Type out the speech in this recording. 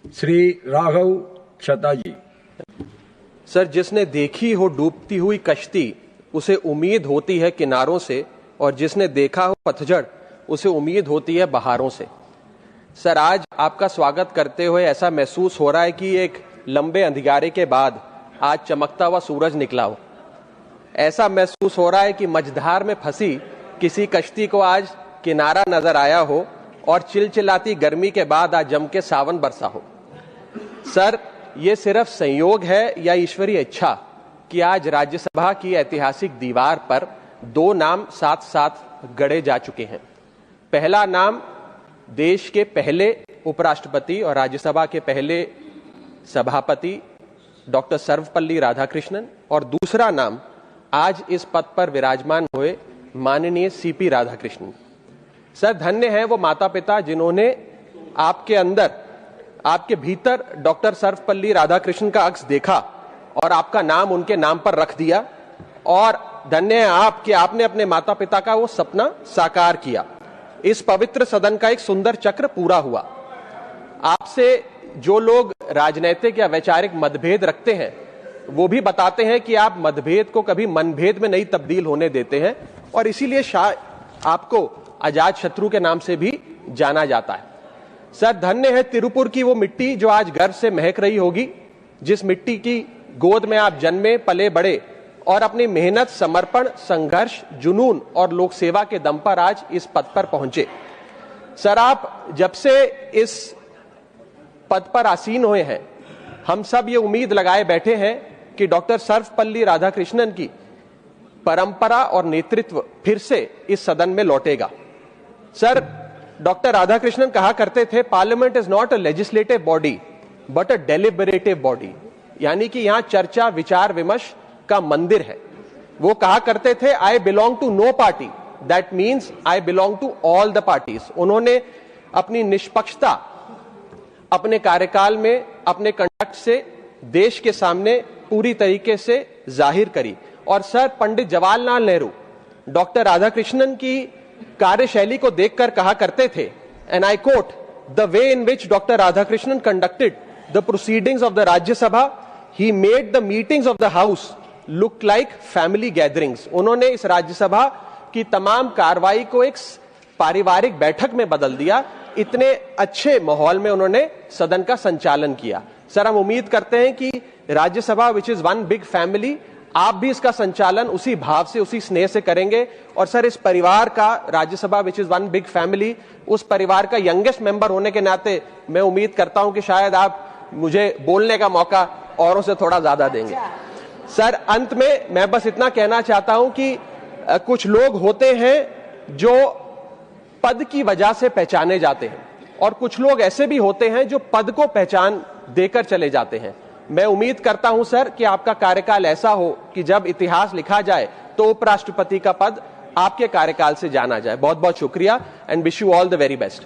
श्री राघव छता जी। सर, जिसने देखी हो डूबती हुई कश्ती उसे उम्मीद होती है किनारों से, और जिसने देखा हो पतझड़ उसे उम्मीद होती है बहारों से। सर, आज आपका स्वागत करते हुए ऐसा महसूस हो रहा है कि एक लंबे अंधियारे के बाद आज चमकता हुआ सूरज निकला हो। ऐसा महसूस हो रहा है कि मझधार में फंसी किसी कश्ती को आज किनारा नजर आया हो और चिलचिलाती गर्मी के बाद आज जम के सावन बरसा हो। सर, ये सिर्फ संयोग है या ईश्वरीय इच्छा कि आज राज्यसभा की ऐतिहासिक दीवार पर दो नाम साथ साथ गढ़े जा चुके हैं। पहला नाम देश के पहले उपराष्ट्रपति और राज्यसभा के पहले सभापति डॉक्टर सर्वपल्ली राधाकृष्णन, और दूसरा नाम आज इस पद पर विराजमान हुए माननीय सीपी राधाकृष्णन। सर, धन्य है वो माता पिता जिन्होंने आपके अंदर, आपके भीतर डॉक्टर सर्वपल्ली राधाकृष्णन का अक्स देखा और आपका नाम उनके नाम पर रख दिया, और धन्य है आप कि आपने अपने माता पिता का वो सपना साकार किया। इस पवित्र सदन का एक सुंदर चक्र पूरा हुआ। आपसे जो लोग राजनीतिक या वैचारिक मतभेद रखते हैं वो भी बताते हैं कि आप मतभेद को कभी मनभेद में नहीं तब्दील होने देते हैं, और इसीलिए आपको अजात शत्रु के नाम से भी जाना जाता है। सर, धन्य है तिरुपुर की वो मिट्टी जो आज गर्व से महक रही होगी, जिस मिट्टी की गोद में आप जन्मे पले बड़े और अपनी मेहनत, समर्पण, संघर्ष, जुनून और लोक सेवा के दम पर आज इस पद पर पहुंचे। सर, आप जब से इस पद पर आसीन हुए हैं, हम सब ये उम्मीद लगाए बैठे हैं कि डॉक्टर सर्वपल्ली राधाकृष्णन की परंपरा और नेतृत्व फिर से इस सदन में लौटेगा। सर, डॉक्टर राधाकृष्णन कहा करते थे, parliament is not a legislative body but a deliberative body, यानी कि यहां चर्चा, विचार विमर्श का मंदिर है। वो कहा करते थे, I belong to no party, that means I belong to all the parties. उन्होंने अपनी निष्पक्षता अपने कार्यकाल में, अपने कंडक्ट से देश के सामने पूरी तरीके से जाहिर करी। और सर, पंडित जवाहरलाल नेहरू डॉक्टर राधाकृष्णन की कार्यशैली को देखकर कहा करते थे, and I quote, the way in which doctor Radhakrishnan conducted the proceedings of the Rajya Sabha, he made the meetings of the house look like family gatherings. उन्होंने इस राज्यसभा की तमाम कार्रवाई को एक पारिवारिक बैठक में बदल दिया। इतने अच्छे माहौल में उन्होंने सदन का संचालन किया। सर, हम उम्मीद करते हैं कि Rajya Sabha which is one big family, आप भी इसका संचालन उसी भाव से, उसी स्नेह से करेंगे। और सर, इस परिवार का, Rajya Sabha which is one big family, उस परिवार का यंगेस्ट मेंबर होने के नाते मैं उम्मीद करता हूं कि शायद आप मुझे बोलने का मौका औरों से थोड़ा ज्यादा देंगे। सर, अंत में मैं बस इतना कहना चाहता हूं कि कुछ लोग होते हैं जो पद की वजह से पहचाने जाते हैं, और कुछ लोग ऐसे भी होते हैं जो पद को पहचान देकर चले जाते हैं। मैं उम्मीद करता हूं सर कि आपका कार्यकाल ऐसा हो कि जब इतिहास लिखा जाए तो उपराष्ट्रपति का पद आपके कार्यकाल से जाना जाए। बहुत बहुत शुक्रिया, and wish you all the very best.